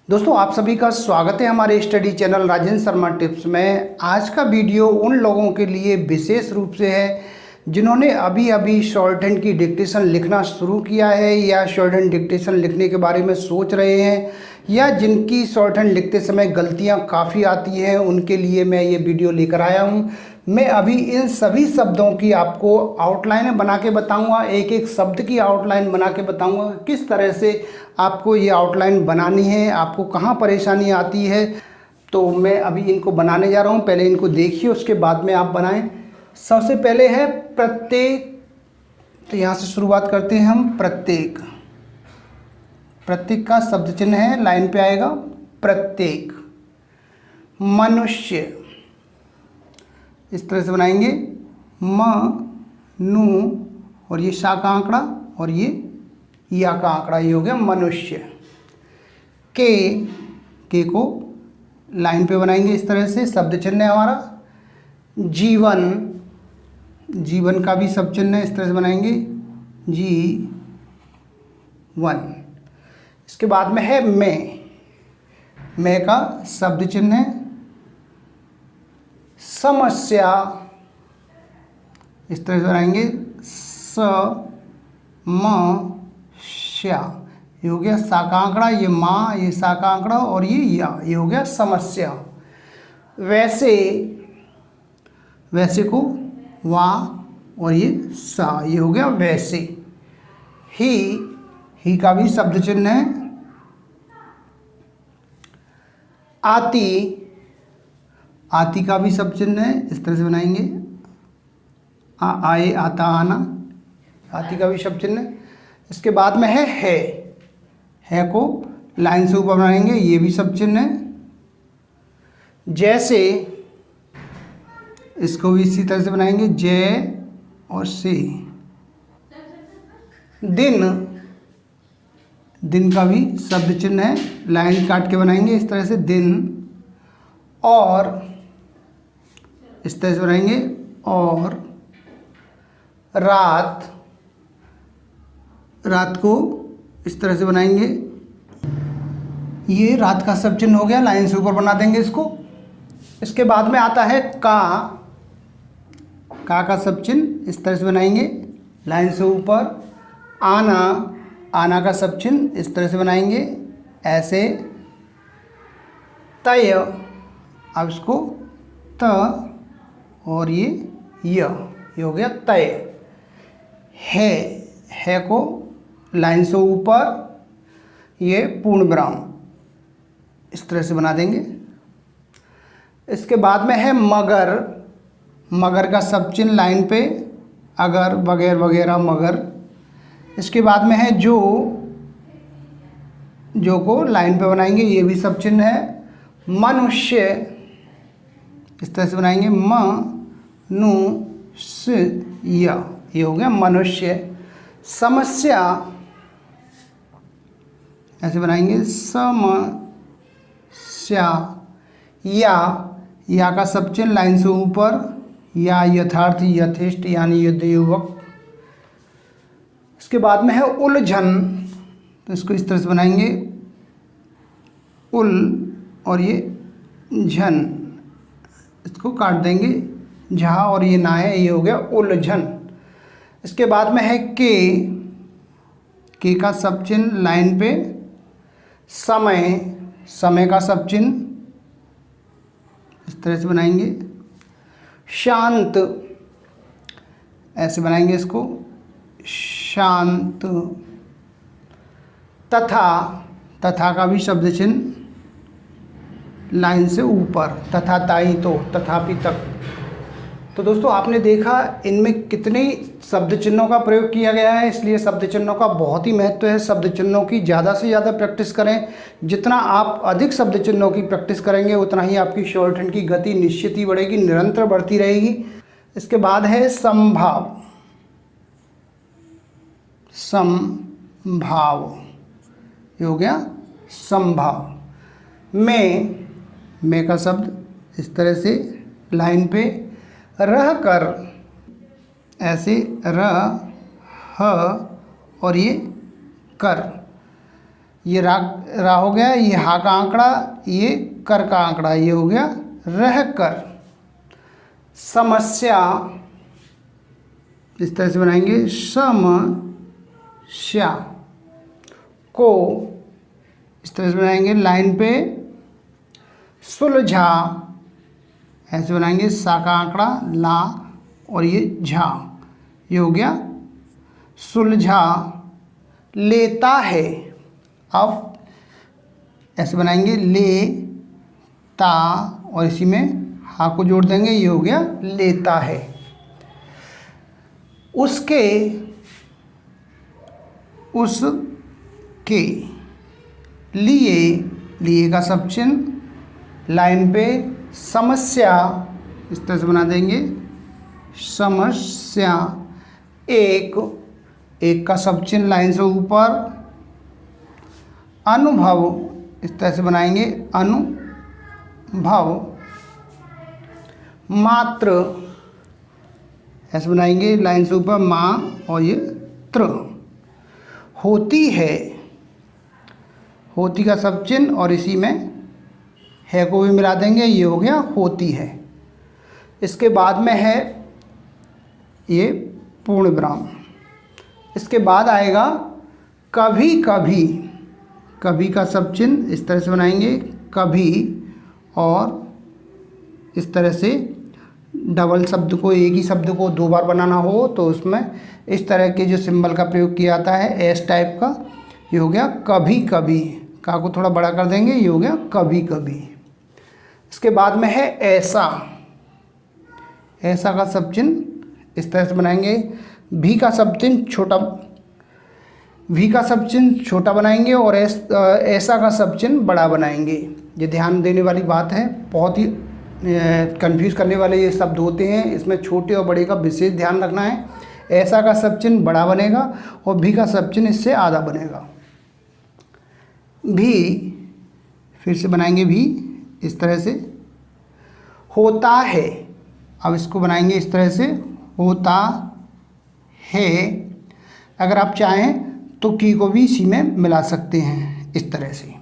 दोस्तों आप सभी का स्वागत है हमारे study channel Rajendra Sharma tips में। आज का वीडियो उन लोगों के लिए विशेष रूप से है जिन्होंने अभी अभी शॉर्ट हैंड की डिक्टेशन लिखना शुरू किया है या शॉर्ट हैंड डिक्टेशन लिखने के बारे में सोच रहे हैं या जिनकी शॉर्ट हैंड लिखते समय गलतियां काफ़ी आती हैं। उनके लिए मैं ये वीडियो लेकर आया हूँ। मैं अभी इन सभी शब्दों की आपको आउटलाइन बना के बताऊंगा, एक एक शब्द की आउटलाइन बना के बताऊंगा किस तरह से आपको ये आउटलाइन बनानी है, आपको कहाँ परेशानी आती है। तो मैं अभी इनको बनाने जा रहा हूँ, पहले इनको देखिए उसके बाद में आप बनाएं। सबसे पहले है प्रत्येक, तो यहाँ से शुरुआत करते हैं हम। प्रत्येक, प्रत्येक का शब्द चिन्ह है, लाइन पे आएगा प्रत्येक। मनुष्य, इस तरह से बनाएंगे म नु और ये शा का आंकड़ा और ये या का आंकड़ा, ये हो गया मनुष्य। के को लाइन पे बनाएंगे इस तरह से, शब्द चिन्ह है हमारा। जीवन, जीवन का भी शब्द चिन्ह है, इस तरह से बनाएंगे जी वन। इसके बाद में है मैं का शब्द चिन्ह है। समस्या, इस तरह से बनाएंगे श्या, ये हो गया सा का आंकड़ा, ये माँ, ये सा का आंकड़ा और ये हो गया समस्या। वैसे, वैसे को वा और ये सा, ये हो गया वैसे। ही का भी शब्द चिन्ह है। आती, आती का भी शब्द चिन्ह है, इस तरह से बनाएंगे आए, आता, आना, आती का भी शब्द चिन्ह है। इसके बाद में है को लाइन से ऊपर बनाएंगे, ये भी शब्द चिन्ह है। जैसे, इसको भी इसी तरह से बनाएंगे जय और से। दिन, दिन का भी शब्द चिन्ह है, लाइन काट के बनाएंगे इस तरह से दिन। और इस तरह से बनाएंगे और। रात, रात को इस तरह से बनाएंगे, ये रात का शब्द चिन्ह हो गया, लाइन से ऊपर बना देंगे इसको। इसके बाद में आता है का का शब्द चिन्ह, इस तरह से बनाएंगे लाइन से ऊपर। आना, आना का शब्द चिन्ह इस तरह से बनाएंगे ऐसे। तय, अब इसको त और ये हो गया तय। है को लाइन से ऊपर, ये पूर्ण विराम, इस तरह से बना देंगे। इसके बाद में है मगर, मगर का शब्द चिन्ह लाइन पे, अगर, वगैरह वगैरह, मगर। इसके बाद में है जो को लाइन पे बनाएंगे, ये भी शब्द चिन्ह है। मनुष्य, इस तरह से बनाएंगे नु स या, ये हो गया मनुष्य। समस्या, ऐसे बनाएंगे समस्या। या का शब्द चिन्ह लाइन से ऊपर, या यथार्थ, यथेष्ट यानी युद्ध युवक। इसके बाद में है उलझन, तो इसको इस तरह से बनाएंगे उल और ये झन, इसको काट देंगे झा और ये ना है, ये हो गया उलझन। इसके बाद में है के का शब्द चिन्ह लाइन पे। समय, समय का शब्द चिन्ह इस तरह से बनाएंगे। शांत, ऐसे बनाएंगे इसको शांत। तथा का भी शब्द चिन्ह लाइन से ऊपर, तथा, ताई, तो, तथापि, तक। तो दोस्तों आपने देखा इनमें कितने शब्द चिन्हों का प्रयोग किया गया है, इसलिए शब्द चिन्हों का बहुत ही महत्व है। शब्द चिन्हों की ज़्यादा से ज़्यादा प्रैक्टिस करें। जितना आप अधिक शब्द चिन्हों की प्रैक्टिस करेंगे उतना ही आपकी शॉर्ट हैंड की गति निश्चित ही बढ़ेगी, निरंतर बढ़ती रहेगी। इसके बाद है संभाव, संभाव, ये हो गया संभाव। मैं का शब्द इस तरह से लाइन पे रह कर, ऐसे र ह और ये कर। ये रा हो गया, ये हा का आंकड़ा, ये कर का आंकड़ा, ये हो गया रह कर। समस्या इस तरह से बनाएंगे, समस्या को इस तरह से बनाएंगे लाइन पे, सुलझा ऐसे बनाएंगे, सा का आंकड़ा, ला और ये झा, ये हो गया सुलझा लेता है। अब ऐसे बनाएंगे, ले ता और इसी में हा को जोड़ देंगे, ये हो गया लेता है। उसके लिए, लिए का सब चिन्ह लाइन पे, समस्या इस तरह से बना देंगे, समस्या, एक का सब चिन्ह लाइन से ऊपर, अनुभव इस तरह से बनाएंगे, अनुभव, मात्र ऐसे बनाएंगे लाइन से ऊपर, माँ और ये त्र, होती है, होती का सब चिन्ह और इसी में है को भी मिला देंगे, ये हो गया होती है। इसके बाद में है ये पूर्ण विराम। इसके बाद आएगा कभी कभी, कभी का सब चिन्ह इस तरह से बनाएंगे, कभी, और इस तरह से डबल शब्द को, एक ही शब्द को दो बार बनाना हो तो उसमें इस तरह के जो सिंबल का प्रयोग किया जाता है, एस टाइप का, ये हो गया कभी कभी, का को थोड़ा बड़ा कर देंगे, ये हो गया कभी कभी। इसके बाद में है ऐसा, ऐसा का सब चिन्ह इस तरह से बनाएंगे, भी का सब चिन्ह छोटा, भी का सब चिन्ह छोटा बनाएंगे और ऐसा का सब चिन्ह बड़ा बनाएंगे। ये ध्यान देने वाली बात है, बहुत ही कंफ्यूज करने वाले ये शब्द होते हैं, इसमें छोटे और बड़े का विशेष ध्यान रखना है। ऐसा का सब चिन्ह बड़ा बनेगा और भी का सब चिन्ह इससे आधा बनेगा। भी फिर से बनाएंगे, भी इस तरह से, होता है, अब इसको बनाएंगे इस तरह से, होता है। अगर आप चाहें तो की को भी इसी में मिला सकते हैं इस तरह से,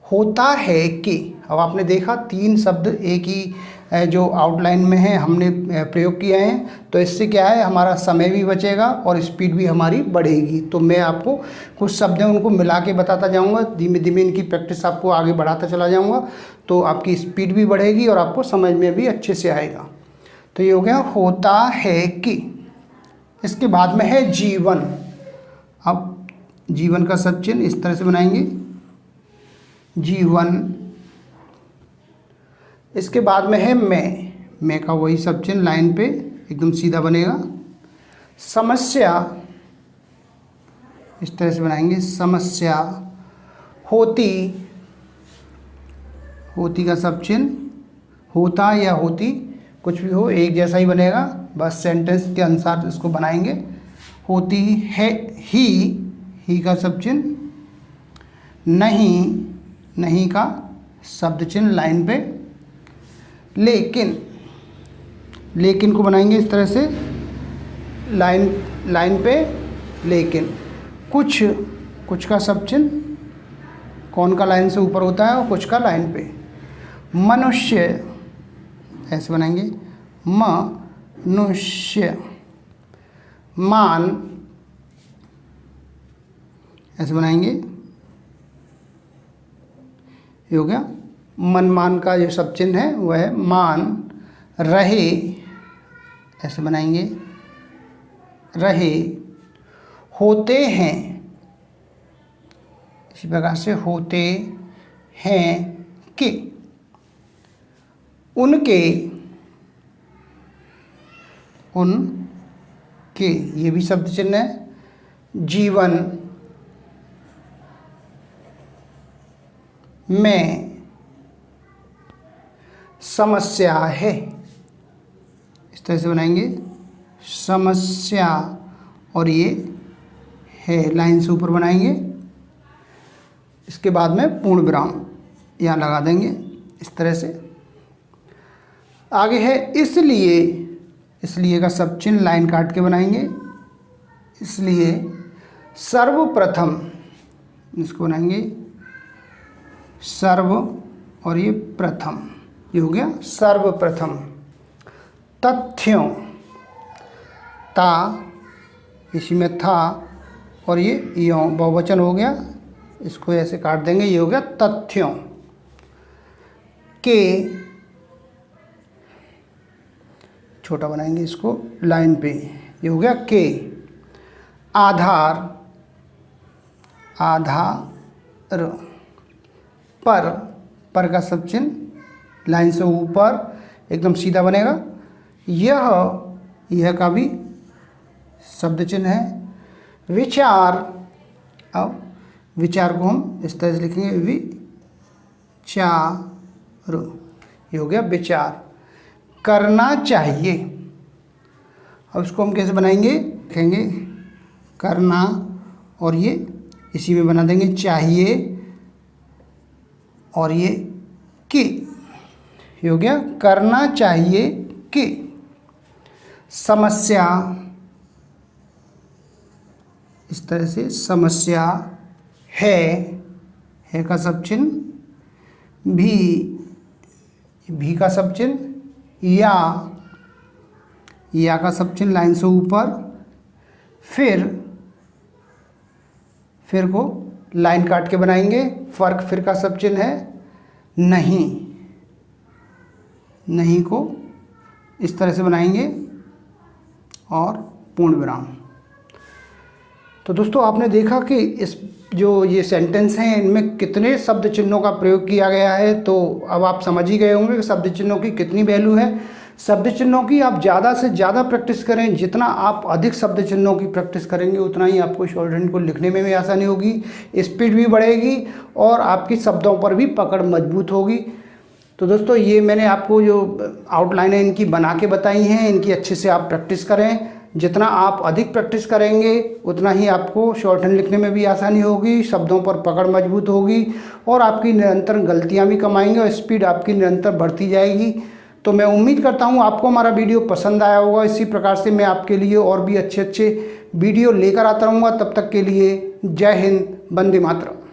होता है कि। अब आपने देखा तीन शब्द एक ही जो आउटलाइन में है हमने प्रयोग किए हैं, तो इससे क्या है, हमारा समय भी बचेगा और स्पीड भी हमारी बढ़ेगी। तो मैं आपको कुछ शब्द हैं उनको मिला के बताता जाऊंगा, धीमे धीमे इनकी प्रैक्टिस आपको आगे बढ़ाता चला जाऊंगा, तो आपकी स्पीड भी बढ़ेगी और आपको समझ में भी अच्छे से आएगा। तो ये हो गया होता है कि। इसके बाद में है जीवन। अब जीवन का सब चिन्ह इस तरह से बनाएंगे, जीवन। इसके बाद में है मैं का वही सब चिन्ह लाइन पे एकदम सीधा बनेगा। समस्या इस तरह से बनाएंगे, समस्या। होती, होती का सब चिन्ह, होता या होती कुछ भी हो एक जैसा ही बनेगा, बस सेंटेंस के अनुसार इसको बनाएंगे। होती है, ही का सब चिन्ह, नहीं, नहीं का शब्द चिन्ह लाइन पे। लेकिन, लेकिन को बनाएंगे इस तरह से लाइन पे, लेकिन। कुछ, कुछ का सब चिन्ह कौन का लाइन से ऊपर होता है और कुछ का लाइन पे। मनुष्य ऐसे बनाएंगे, मनुष्य। मान ऐसे बनाएंगे, ये हो गया मन। मान का जो सब चिन्ह है वह है मान। रहे ऐसे बनाएंगे, रहे। होते हैं इसी प्रकार से, होते हैं कि। उनके, उनके ये भी शब्द चिन्ह है। जीवन में समस्या है, इस तरह से बनाएंगे, समस्या। और ये है लाइन से ऊपर बनाएंगे। इसके बाद में पूर्ण विराम यहाँ लगा देंगे इस तरह से। आगे है इसलिए, इसलिए का सब चिन्ह लाइन काट के बनाएंगे। इसलिए सर्वप्रथम इसको बनाएंगे सर्व और ये प्रथम, ये हो गया सर्वप्रथम। तथ्यों, ता इसी में था और ये यों बहुवचन हो गया, इसको ऐसे काट देंगे, ये हो गया तथ्यों। के, छोटा बनाएंगे इसको लाइन पे, ये हो गया के। आधार, आधार। पर का सब चिन्ह लाइन से ऊपर एकदम सीधा बनेगा। यह का भी शब्द चिन्ह है। विचार, अब विचार को हम इस तरह से लिखेंगे विचार, ये हो गया विचार। करना चाहिए, अब इसको हम कैसे बनाएंगे, लिखेंगे करना और ये इसी में बना देंगे चाहिए और ये कि, ये हो गया करना चाहिए कि। समस्या, इस तरह से समस्या। है का सब चिन्ह, भी का सब चिन्ह, या का सब चिन्ह लाइन से ऊपर। फिर को लाइन काट के बनाएंगे। फर्क फिर का सब चिन्ह है। नहीं को इस तरह से बनाएंगे और पूर्ण विराम। तो दोस्तों आपने देखा कि इस जो ये सेंटेंस हैं इनमें कितने शब्द चिन्हों का प्रयोग किया गया है। तो अब आप समझ ही गए होंगे कि शब्द चिन्हों की कितनी वैल्यू है। शब्द चिन्हों की आप ज़्यादा से ज़्यादा प्रैक्टिस करें। जितना आप अधिक शब्द चिन्हों की प्रैक्टिस करेंगे उतना ही आपको शॉर्ट हैंड को लिखने में भी आसानी होगी, स्पीड भी बढ़ेगी और आपकी शब्दों पर भी पकड़ मजबूत होगी। तो दोस्तों ये मैंने आपको जो आउटलाइन है इनकी बना के बताई हैं, इनकी अच्छे से आप प्रैक्टिस करें। जितना आप अधिक प्रैक्टिस करेंगे उतना ही आपको शॉर्ट हैंड लिखने में भी आसानी होगी, शब्दों पर पकड़ मजबूत होगी और आपकी निरंतर गलतियां भी कम आएंगी और स्पीड आपकी निरंतर बढ़ती जाएगी। तो मैं उम्मीद करता हूं आपको हमारा वीडियो पसंद आया होगा। इसी प्रकार से मैं आपके लिए और भी अच्छे वीडियो लेकर आता रहूँगा। तब तक के लिए जय हिंद, वंदे मातरम।